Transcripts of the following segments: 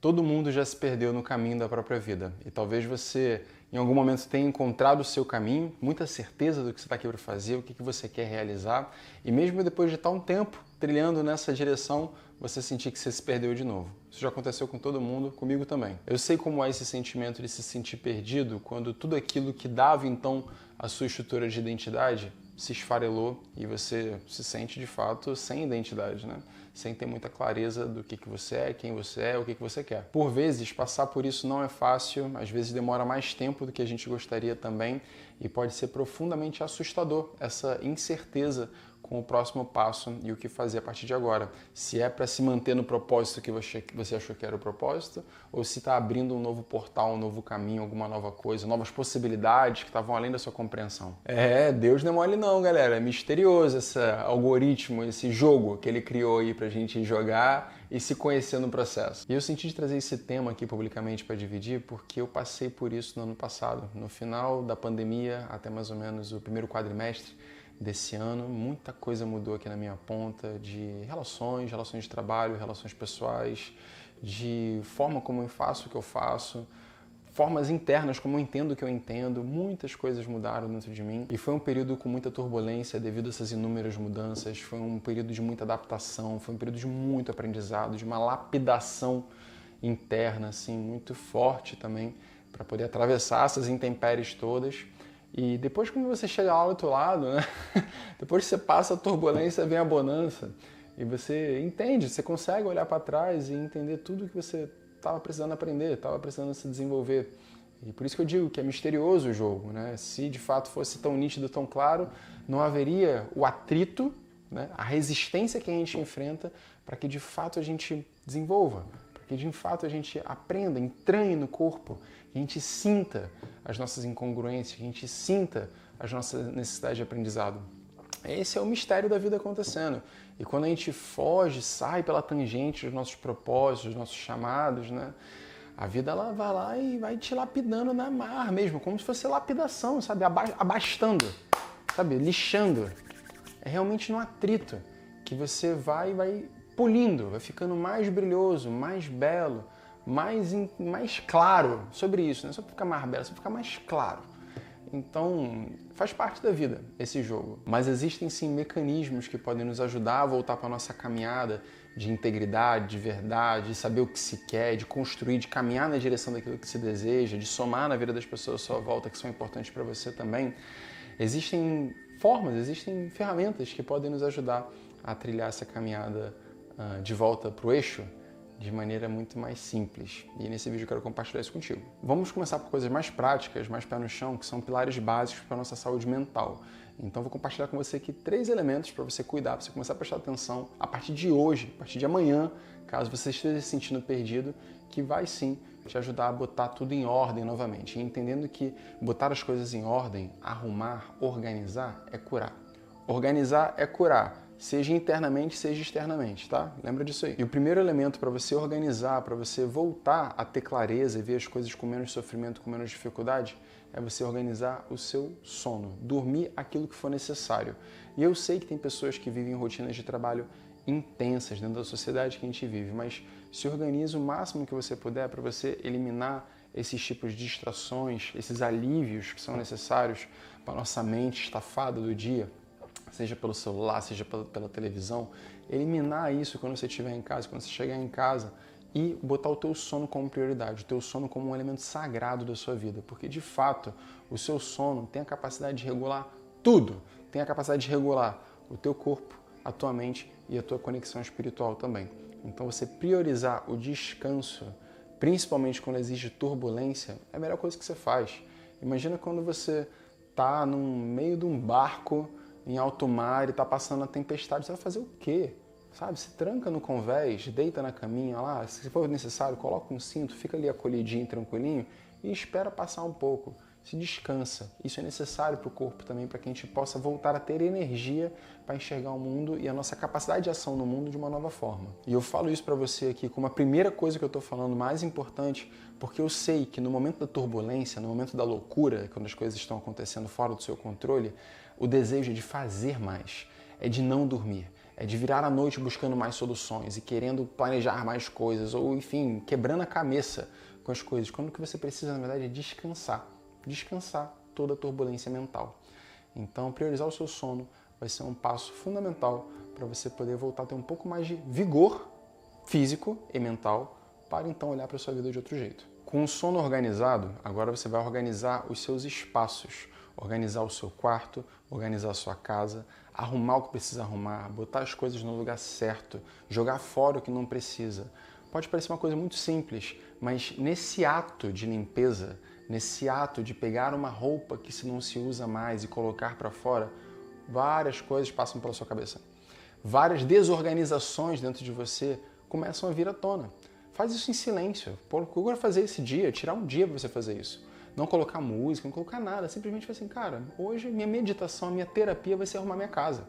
Todo mundo já se perdeu no caminho da própria vida e talvez você em algum momento tenha encontrado o seu caminho, muita certeza do que você está aqui para fazer, o que você quer realizar e mesmo depois de estar um tempo trilhando nessa direção, você sentir que você se perdeu de novo. Isso já aconteceu com todo mundo, comigo também. Eu sei como é esse sentimento de se sentir perdido quando tudo aquilo que dava então a sua estrutura de identidade se esfarelou e você se sente de fato sem identidade, né? Sem ter muita clareza do que você é, quem você é, o que você quer. Por vezes, passar por isso não é fácil, às vezes demora mais tempo do que a gente gostaria também e pode ser profundamente assustador essa incerteza com o próximo passo e o que fazer a partir de agora. Se é para se manter no propósito que você achou que era o propósito, ou se está abrindo um novo portal, um novo caminho, alguma nova coisa, novas possibilidades que estavam além da sua compreensão. Deus não é mole não, galera. É misterioso esse algoritmo, esse jogo que ele criou aí pra gente jogar e se conhecer no processo. E eu senti de trazer esse tema aqui publicamente para dividir porque eu passei por isso no ano passado. No final da pandemia, até mais ou menos o primeiro quadrimestre desse ano, muita coisa mudou aqui na minha ponta de relações de trabalho, relações pessoais, de forma como eu faço o que eu faço, formas internas como eu entendo o que eu entendo, muitas coisas mudaram dentro de mim e foi um período com muita turbulência devido a essas inúmeras mudanças, foi um período de muita adaptação, foi um período de muito aprendizado, de uma lapidação interna, assim, muito forte também, para poder atravessar essas intempéries todas. E depois quando você chega lá do outro lado, né? Depois que você passa a turbulência, vem a bonança. E você entende, você consegue olhar para trás e entender tudo que você estava precisando aprender, estava precisando se desenvolver. E por isso que eu digo que é misterioso o jogo, né? Se de fato fosse tão nítido, tão claro, não haveria o atrito, né? A resistência que a gente enfrenta para que de fato a gente desenvolva, para que de fato a gente aprenda, entranhe no corpo, que a gente sinta as nossas incongruências, que a gente sinta as nossas necessidades de aprendizado. Esse é o mistério da vida acontecendo. E quando a gente foge, sai pela tangente dos nossos propósitos, dos nossos chamados, né? A vida ela vai lá e vai te lapidando na mar mesmo, como se fosse lapidação, sabe? Abastando, sabe? Lixando. É realmente no atrito que você vai polindo, vai ficando mais brilhoso, mais belo, mais claro sobre isso. Não é só para ficar mais belo, é só para ficar mais claro. Então, faz parte da vida esse jogo. Mas existem sim mecanismos que podem nos ajudar a voltar para a nossa caminhada de integridade, de verdade, de saber o que se quer, de construir, de caminhar na direção daquilo que se deseja, de somar na vida das pessoas à sua volta que são importantes para você também. Existem formas, existem ferramentas que podem nos ajudar a trilhar essa caminhada de volta para o eixo de maneira muito mais simples. E nesse vídeo eu quero compartilhar isso contigo. Vamos começar por coisas mais práticas, mais pé no chão, que são pilares básicos para a nossa saúde mental. Então vou compartilhar com você aqui 3 elementos para você cuidar, para você começar a prestar atenção a partir de hoje, a partir de amanhã, caso você esteja se sentindo perdido, que vai sim te ajudar a botar tudo em ordem novamente. E entendendo que botar as coisas em ordem, arrumar, organizar é curar. Organizar é curar. Seja internamente, seja externamente, tá? Lembra disso aí. E o primeiro elemento para você organizar, para você voltar a ter clareza e ver as coisas com menos sofrimento, com menos dificuldade, é você organizar o seu sono, dormir aquilo que for necessário. E eu sei que tem pessoas que vivem rotinas de trabalho intensas dentro da sociedade que a gente vive, mas se organize o máximo que você puder para você eliminar esses tipos de distrações, esses alívios que são necessários para a nossa mente estafada do dia, seja pelo celular, seja pela televisão, eliminar isso quando você estiver em casa, quando você chegar em casa e botar o teu sono como prioridade, o teu sono como um elemento sagrado da sua vida, porque de fato o seu sono tem a capacidade de regular tudo, tem a capacidade de regular o teu corpo, a tua mente e a tua conexão espiritual também. Então você priorizar o descanso, principalmente quando existe turbulência, é a melhor coisa que você faz. Imagina quando você está no meio de um barco em alto mar e está passando a tempestade, você vai fazer o quê? Sabe? Se tranca no convés, deita na caminha lá, se for necessário, coloca um cinto, fica ali acolhidinho, tranquilinho e espera passar um pouco. Se descansa. Isso é necessário para o corpo também, para que a gente possa voltar a ter energia para enxergar o mundo e a nossa capacidade de ação no mundo de uma nova forma. E eu falo isso para você aqui como a primeira coisa que eu estou falando, mais importante, porque eu sei que no momento da turbulência, no momento da loucura, quando as coisas estão acontecendo fora do seu controle, o desejo é de fazer mais, é de não dormir, de virar à noite buscando mais soluções e querendo planejar mais coisas, ou enfim, quebrando a cabeça com as coisas, quando o que você precisa, na verdade, é descansar toda a turbulência mental. Então, priorizar o seu sono vai ser um passo fundamental para você poder voltar a ter um pouco mais de vigor físico e mental para então olhar para a sua vida de outro jeito. Com o sono organizado, agora você vai organizar os seus espaços, organizar o seu quarto, organizar a sua casa, arrumar o que precisa arrumar, botar as coisas no lugar certo, jogar fora o que não precisa. Pode parecer uma coisa muito simples, mas nesse ato de limpeza, nesse ato de pegar uma roupa que se não se usa mais e colocar para fora, várias coisas passam pela sua cabeça. Várias desorganizações dentro de você começam a vir à tona. Faz isso em silêncio. Procura fazer esse dia, tirar um dia para você fazer isso. Não colocar música, não colocar nada. Simplesmente assim, cara, hoje minha meditação, minha terapia vai ser arrumar minha casa.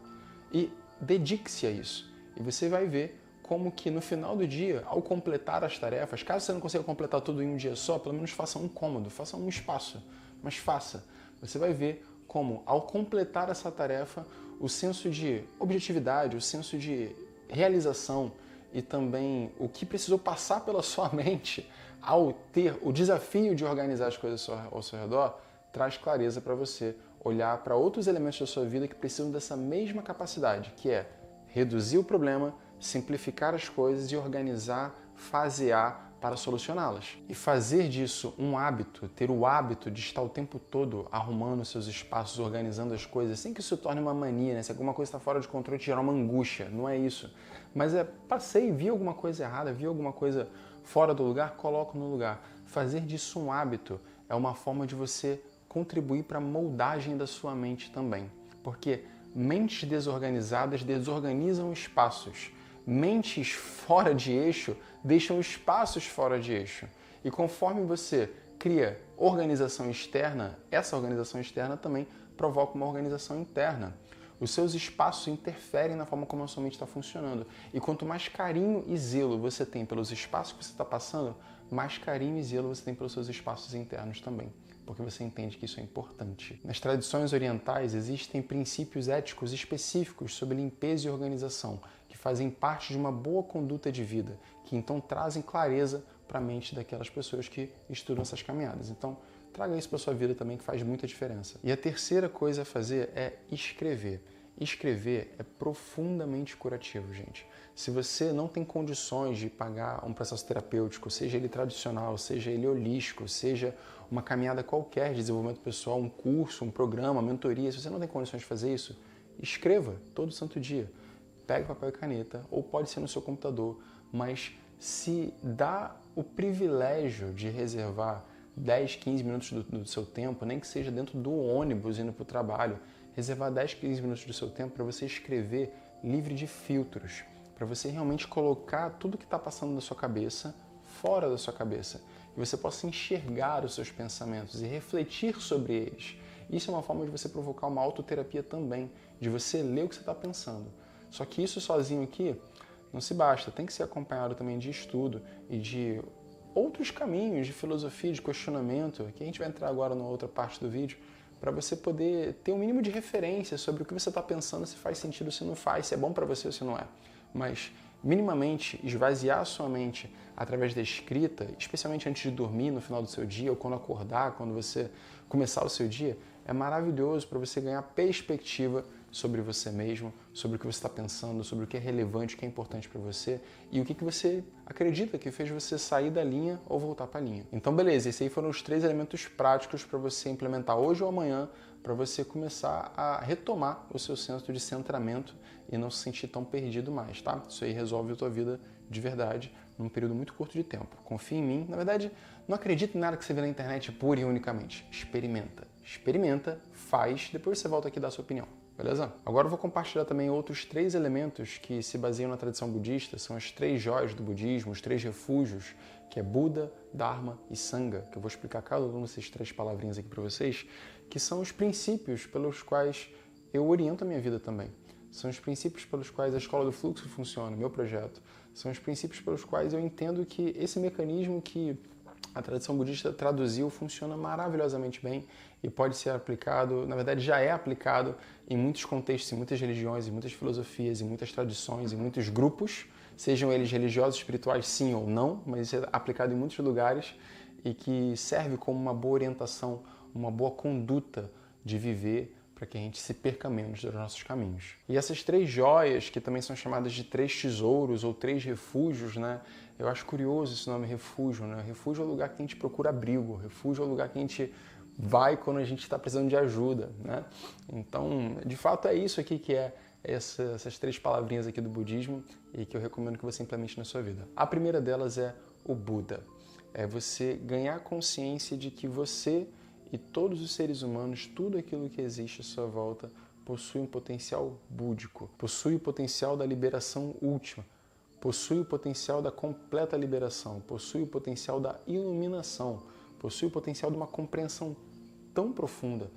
E dedique-se a isso. E você vai ver como que no final do dia, ao completar as tarefas, caso você não consiga completar tudo em um dia só, pelo menos faça um cômodo, faça um espaço. Mas faça. Você vai ver como, ao completar essa tarefa, o senso de objetividade, o senso de realização e também o que precisou passar pela sua mente ao ter o desafio de organizar as coisas ao seu redor, traz clareza para você olhar para outros elementos da sua vida que precisam dessa mesma capacidade, que é reduzir o problema, simplificar as coisas e organizar, fasear para solucioná-las. E fazer disso um hábito, ter o hábito de estar o tempo todo arrumando seus espaços, organizando as coisas, sem que isso se torne uma mania, né? Se alguma coisa está fora de controle, te gerar uma angústia, não é isso. Mas passei, vi alguma coisa errada, vi alguma coisa fora do lugar, coloco no lugar. Fazer disso um hábito é uma forma de você contribuir para a moldagem da sua mente também. Porque mentes desorganizadas desorganizam espaços. Mentes fora de eixo deixam espaços fora de eixo. E conforme você cria organização externa, essa organização externa também provoca uma organização interna. Os seus espaços interferem na forma como a sua mente está funcionando. E quanto mais carinho e zelo você tem pelos espaços que você está passando, mais carinho e zelo você tem pelos seus espaços internos também, porque você entende que isso é importante. Nas tradições orientais existem princípios éticos específicos sobre limpeza e organização, que fazem parte de uma boa conduta de vida, que então trazem clareza para a mente daquelas pessoas que estudam essas caminhadas. Então, traga isso para a sua vida também, que faz muita diferença. E a terceira coisa a fazer é escrever. Escrever é profundamente curativo, gente. Se você não tem condições de pagar um processo terapêutico, seja ele tradicional, seja ele holístico, seja uma caminhada qualquer de desenvolvimento pessoal, um curso, um programa, uma mentoria, se você não tem condições de fazer isso, escreva todo santo dia. Pegue papel e caneta, ou pode ser no seu computador, mas se dá o privilégio de reservar 10, 15 minutos do seu tempo, nem que seja dentro do ônibus indo para o trabalho, reservar 10, 15 minutos do seu tempo para você escrever livre de filtros, para você realmente colocar tudo que está passando na sua cabeça fora da sua cabeça, e você possa enxergar os seus pensamentos e refletir sobre eles. Isso é uma forma de você provocar uma autoterapia também, de você ler o que você está pensando. Só que isso sozinho aqui não se basta, tem que ser acompanhado também de estudo e de outros caminhos de filosofia, de questionamento, que a gente vai entrar agora na outra parte do vídeo, para você poder ter um mínimo de referência sobre o que você está pensando, se faz sentido, se não faz, se é bom para você ou se não é. Mas, minimamente, esvaziar a sua mente através da escrita, especialmente antes de dormir, no final do seu dia, ou quando acordar, quando você começar o seu dia, é maravilhoso para você ganhar perspectiva sobre você mesmo, sobre o que você está pensando, sobre o que é relevante, o que é importante para você e o que você acredita que fez você sair da linha ou voltar para a linha. Então, beleza, esses aí foram os 3 elementos práticos para você implementar hoje ou amanhã, para você começar a retomar o seu senso de centramento e não se sentir tão perdido mais, tá? Isso aí resolve a tua vida de verdade num período muito curto de tempo. Confia em mim. Na verdade, não acredita em nada que você vê na internet pura e unicamente. Experimenta. Experimenta, faz, depois você volta aqui e dá a sua opinião. Beleza? Agora eu vou compartilhar também outros 3 elementos que se baseiam na tradição budista, são as 3 joias do budismo, os 3 refúgios, que é Buda, Dharma e Sangha, que eu vou explicar cada uma dessas 3 palavrinhas aqui para vocês, que são os princípios pelos quais eu oriento a minha vida também. São os princípios pelos quais a Escola do Fluxo funciona, meu projeto. São os princípios pelos quais eu entendo que esse mecanismo que a tradição budista traduziu, funciona maravilhosamente bem e pode ser aplicado, na verdade já é aplicado em muitos contextos, em muitas religiões, em muitas filosofias, em muitas tradições, em muitos grupos, sejam eles religiosos, espirituais, sim ou não, mas isso é aplicado em muitos lugares e que serve como uma boa orientação, uma boa conduta de viver para que a gente se perca menos dos nossos caminhos. E essas 3 joias, que também são chamadas de 3 tesouros ou 3 refúgios, né? Eu acho curioso esse nome refúgio, né? Refúgio é o lugar que a gente procura abrigo, refúgio é o lugar que a gente vai quando a gente está precisando de ajuda, né? Então, de fato, é isso aqui que é essas 3 palavrinhas aqui do budismo e que eu recomendo que você implemente na sua vida. A primeira delas é o Buda. É você ganhar consciência de que você e todos os seres humanos, tudo aquilo que existe à sua volta, possui um potencial búdico, possui o potencial da liberação última, possui o potencial da completa liberação, possui o potencial da iluminação, possui o potencial de uma compreensão tão profunda,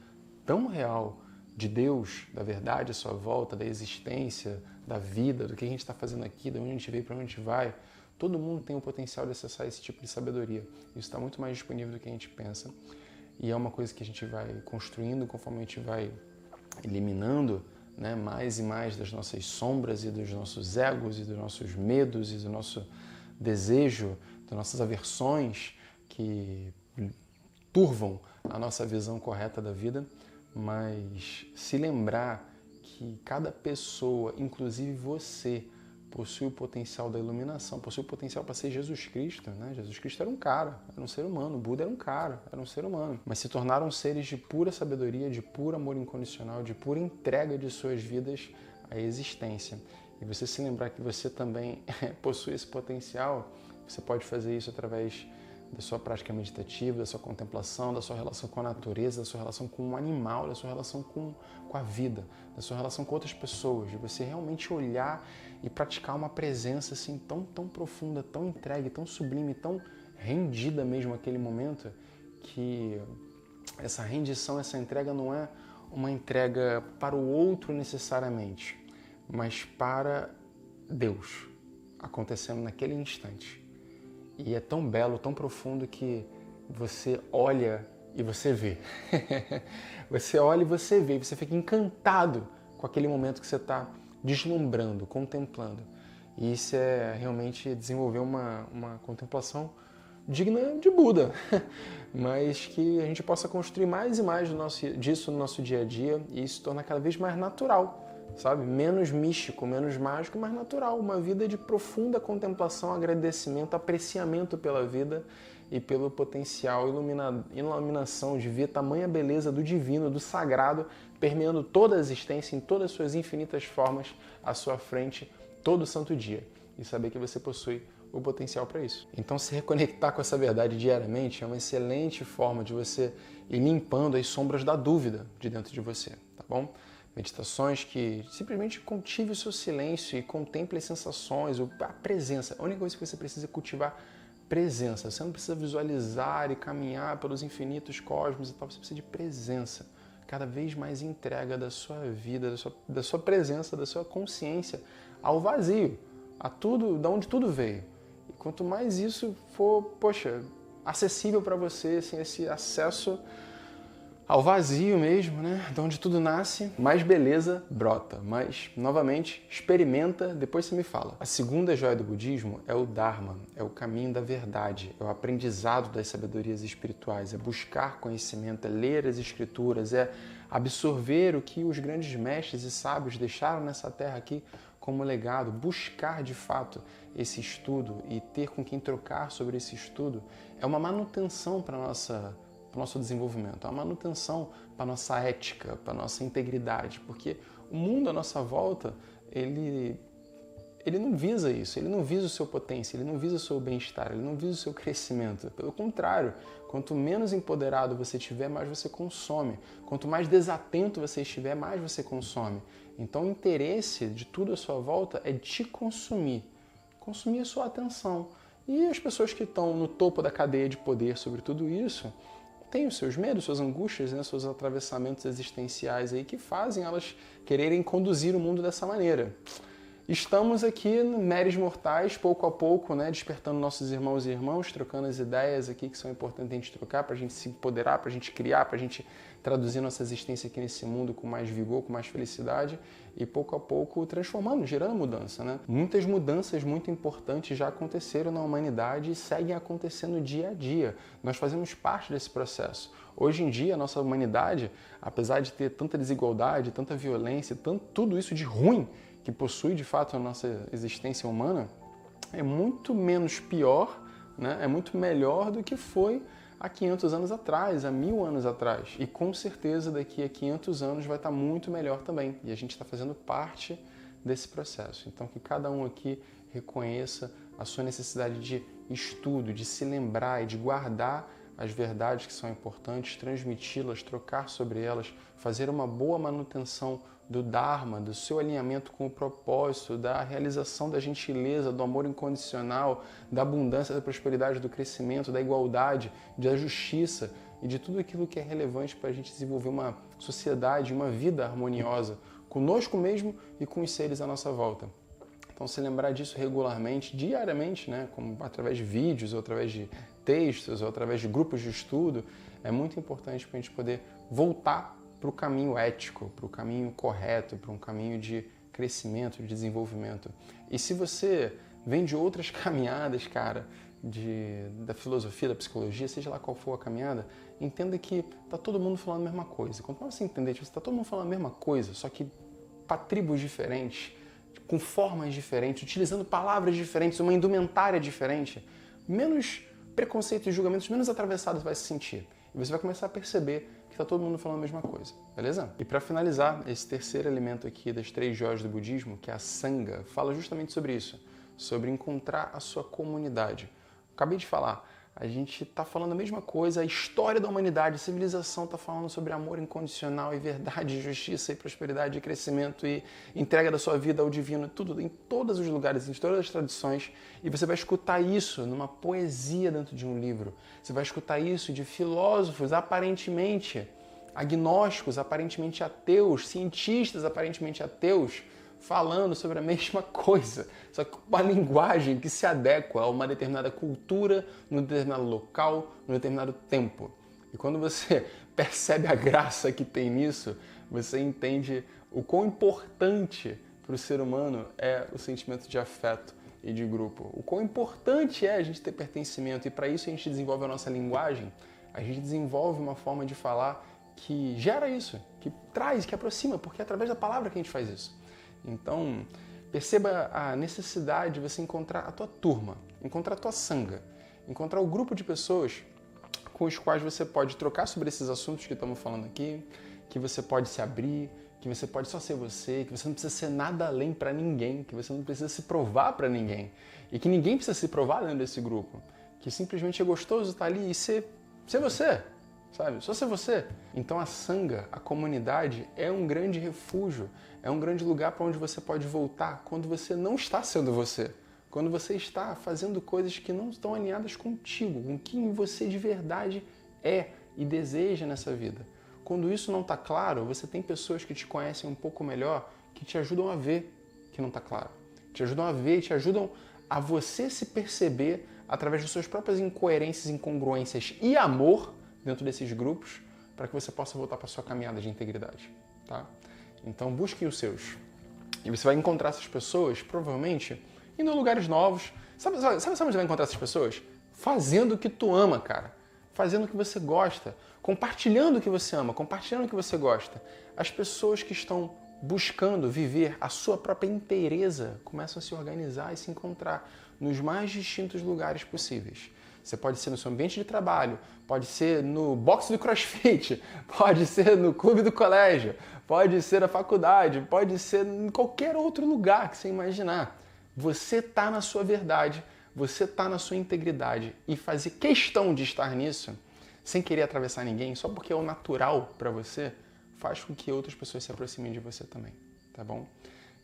tão real de Deus, da verdade à sua volta, da existência, da vida, do que a gente está fazendo aqui, de onde a gente veio, para onde a gente vai. Todo mundo tem o potencial de acessar esse tipo de sabedoria. Isso está muito mais disponível do que a gente pensa. E é uma coisa que a gente vai construindo conforme a gente vai eliminando, né, mais e mais das nossas sombras e dos nossos egos e dos nossos medos e do nosso desejo, das nossas aversões que turvam a nossa visão correta da vida, mas se lembrar que cada pessoa, inclusive você, possui o potencial da iluminação, possui o potencial para ser Jesus Cristo, né? Jesus Cristo era um cara, era um ser humano, o Buda era um cara, era um ser humano, mas se tornaram seres de pura sabedoria, de puro amor incondicional, de pura entrega de suas vidas à existência. E você se lembrar que você também possui esse potencial, você pode fazer isso através da sua prática meditativa, da sua contemplação, da sua relação com a natureza, da sua relação com o animal, da sua relação com a vida, da sua relação com outras pessoas, de você realmente olhar e praticar uma presença assim tão profunda, tão entregue, tão sublime, tão rendida mesmo naquele momento, que essa rendição, essa entrega não é uma entrega para o outro necessariamente, mas para Deus, acontecendo naquele instante. E é tão belo, tão profundo que você olha e você vê. Você olha e você vê, você fica encantado com aquele momento que você está deslumbrando, contemplando. E isso é realmente desenvolver uma contemplação digna de Buda, mas que a gente possa construir mais e mais disso no nosso dia a dia e isso se tornar cada vez mais natural, sabe? Menos místico, menos mágico, mais natural. Uma vida de profunda contemplação, agradecimento, apreciamento pela vida e pelo potencial, iluminação de ver tamanha beleza do divino, do sagrado, permeando toda a existência em todas as suas infinitas formas à sua frente todo santo dia. E saber que você possui o potencial para isso. Então, se reconectar com essa verdade diariamente é uma excelente forma de você ir limpando as sombras da dúvida de dentro de você, tá bom? Meditações que simplesmente cultive o seu silêncio e contemple as sensações, a presença. A única coisa que você precisa é cultivar presença. Você não precisa visualizar e caminhar pelos infinitos cosmos e tal, você precisa de presença. Cada vez mais entrega da sua vida, da sua presença, da sua consciência ao vazio, a tudo, da onde tudo veio. E quanto mais isso for, acessível para você, assim, esse acesso ao vazio mesmo, né? De onde tudo nasce, mais beleza brota. Mas, novamente, experimenta, depois você me fala. A segunda joia do budismo é o Dharma, é o caminho da verdade, é o aprendizado das sabedorias espirituais, é buscar conhecimento, é ler as escrituras, é absorver o que os grandes mestres e sábios deixaram nessa terra aqui como legado, buscar de fato esse estudo e ter com quem trocar sobre esse estudo é uma manutenção para o nosso desenvolvimento, é uma manutenção para a nossa ética, para a nossa integridade, porque o mundo à nossa volta, ele não visa isso, ele não visa o seu potência, ele não visa o seu bem-estar, ele não visa o seu crescimento. Pelo contrário, quanto menos empoderado você estiver, mais você consome. Quanto mais desatento você estiver, mais você consome. Então o interesse de tudo à sua volta é te consumir a sua atenção. E as pessoas que estão no topo da cadeia de poder sobre tudo isso, têm os seus medos, suas angústias, né, seus atravessamentos existenciais aí que fazem elas quererem conduzir o mundo dessa maneira. estamos aqui, meros mortais, pouco a pouco, né, despertando nossos irmãos e irmãs, trocando as ideias aqui que são importantes a gente trocar, para a gente se empoderar, para a gente criar, para a gente traduzir nossa existência aqui nesse mundo com mais vigor, com mais felicidade e pouco a pouco transformando, gerando mudança, né? Muitas mudanças muito importantes já aconteceram na humanidade e seguem acontecendo dia a dia. Nós fazemos parte desse processo. Hoje em dia, a nossa humanidade, apesar de ter tanta desigualdade, tanta violência, tudo isso de ruim que possui de fato a nossa existência humana, é muito menos pior, né? É muito melhor do que foi há 500 anos atrás, há 1000 anos atrás. E com certeza daqui a 500 anos vai estar muito melhor também. E a gente está fazendo parte desse processo. Então que cada um aqui reconheça a sua necessidade de estudo, de se lembrar e de guardar as verdades que são importantes, transmiti-las, trocar sobre elas, fazer uma boa manutenção do Dharma, do seu alinhamento com o propósito, da realização da gentileza, do amor incondicional, da abundância, da prosperidade, do crescimento, da igualdade, da justiça e de tudo aquilo que é relevante para a gente desenvolver uma sociedade, uma vida harmoniosa conosco mesmo e com os seres à nossa volta. Então, se lembrar disso regularmente, diariamente, né, como através de vídeos, ou através de textos, ou através de grupos de estudo, é muito importante para a gente poder voltar para o caminho ético, para o caminho correto, para um caminho de crescimento, de desenvolvimento. E se você vem de outras caminhadas, cara, da filosofia, da psicologia, seja lá qual for a caminhada, entenda que está todo mundo falando a mesma coisa. Quanto mais você entender que está todo mundo falando a mesma coisa, só que para tribos diferentes, com formas diferentes, utilizando palavras diferentes, uma indumentária diferente, menos preconceitos e julgamentos, menos atravessados vai se sentir. E você vai começar a perceber que está todo mundo falando a mesma coisa, beleza? E para finalizar, esse terceiro elemento aqui das 3 joias do budismo, que é a Sangha, fala justamente sobre isso, sobre encontrar a sua comunidade. Acabei de falar, a gente está falando a mesma coisa, a história da humanidade, a civilização está falando sobre amor incondicional e verdade, justiça e prosperidade e crescimento e entrega da sua vida ao divino, tudo, em todos os lugares, em todas as tradições. E você vai escutar isso numa poesia dentro de um livro. Você vai escutar isso de filósofos aparentemente agnósticos, aparentemente ateus, cientistas aparentemente ateus, falando sobre a mesma coisa, só que com uma linguagem que se adequa a uma determinada cultura, num determinado local, num determinado tempo. E quando você percebe a graça que tem nisso, você entende o quão importante para o ser humano é o sentimento de afeto e de grupo. O quão importante é a gente ter pertencimento, e para isso a gente desenvolve a nossa linguagem, a gente desenvolve uma forma de falar que gera isso, que traz, que aproxima, porque é através da palavra que a gente faz isso. Então, perceba a necessidade de você encontrar a tua turma, encontrar a tua sangha, encontrar o grupo de pessoas com os quais você pode trocar sobre esses assuntos que estamos falando aqui, que você pode se abrir, que você pode só ser você, que você não precisa ser nada além para ninguém, que você não precisa se provar para ninguém e que ninguém precisa se provar dentro desse grupo, que simplesmente é gostoso estar ali e ser você. Sabe? Só ser você. Então a Sangha, a comunidade, é um grande refúgio, é um grande lugar para onde você pode voltar quando você não está sendo você, quando você está fazendo coisas que não estão alinhadas contigo, com quem você de verdade é e deseja nessa vida. Quando isso não está claro, você tem pessoas que te conhecem um pouco melhor, que te ajudam a ver que não está claro, te ajudam a ver, te ajudam a você se perceber através das suas próprias incoerências, incongruências e amor dentro desses grupos, para que você possa voltar para a sua caminhada de integridade, tá? Então busquem os seus. E você vai encontrar essas pessoas, provavelmente, indo em lugares novos. Sabe onde você vai encontrar essas pessoas? Fazendo o que tu ama, cara. Fazendo o que você gosta. Compartilhando o que você ama, compartilhando o que você gosta. As pessoas que estão buscando viver a sua própria inteireza começam a se organizar e se encontrar nos mais distintos lugares possíveis. Você pode ser no seu ambiente de trabalho, pode ser no box do CrossFit, pode ser no clube do colégio, pode ser na faculdade, pode ser em qualquer outro lugar que você imaginar. Você está na sua verdade, você está na sua integridade, e fazer questão de estar nisso, sem querer atravessar ninguém, só porque é o natural para você, faz com que outras pessoas se aproximem de você também, tá bom?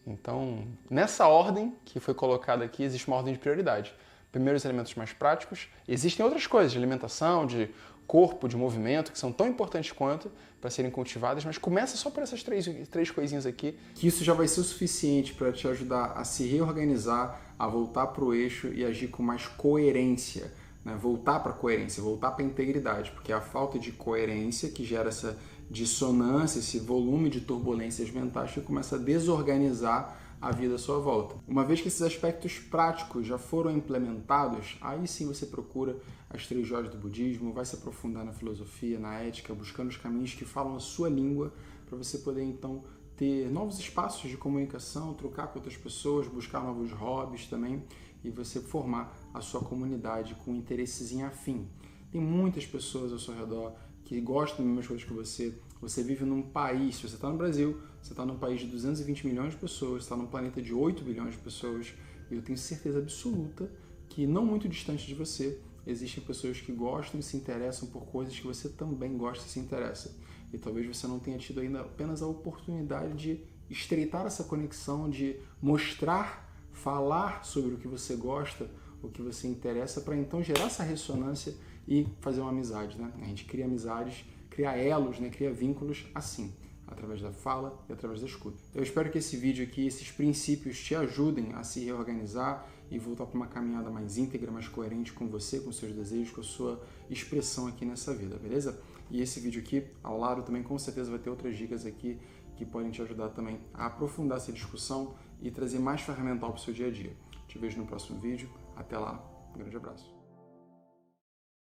Então, nessa ordem que foi colocada aqui, existe uma ordem de prioridade. primeiro os elementos mais práticos. Existem outras coisas de alimentação, de corpo, de movimento, que são tão importantes quanto para serem cultivadas, mas começa só por essas três coisinhas aqui, que isso já vai ser o suficiente para te ajudar a se reorganizar, a voltar para o eixo e agir com mais coerência, né? Voltar para a coerência, voltar para a integridade, porque é a falta de coerência que gera essa dissonância, esse volume de turbulências mentais que começa a desorganizar a vida à sua volta. Uma vez que esses aspectos práticos já foram implementados, aí sim você procura as 3 joias do budismo, vai se aprofundar na filosofia, na ética, buscando os caminhos que falam a sua língua, para você poder então ter novos espaços de comunicação, trocar com outras pessoas, buscar novos hobbies também, e você formar a sua comunidade com interesses em afim. Tem muitas pessoas ao seu redor que gostam das mesmas coisas que você. Você vive num país, se você está no Brasil, você está num país de 220 milhões de pessoas, está num planeta de 8 bilhões de pessoas, e eu tenho certeza absoluta que não muito distante de você, existem pessoas que gostam e se interessam por coisas que você também gosta e se interessa. E talvez você não tenha tido ainda apenas a oportunidade de estreitar essa conexão, de mostrar, falar sobre o que você gosta, o que você interessa, para então gerar essa ressonância e fazer uma amizade, né? A gente cria amizades, cria elos, né? Cria vínculos assim, através da fala e através da escuta. Eu espero que esse vídeo aqui, esses princípios te ajudem a se reorganizar e voltar para uma caminhada mais íntegra, mais coerente com você, com seus desejos, com a sua expressão aqui nessa vida, beleza? E esse vídeo aqui, ao lado também, com certeza vai ter outras dicas aqui que podem te ajudar também a aprofundar essa discussão e trazer mais ferramental para o seu dia a dia. Te vejo no próximo vídeo. Até lá. Um grande abraço.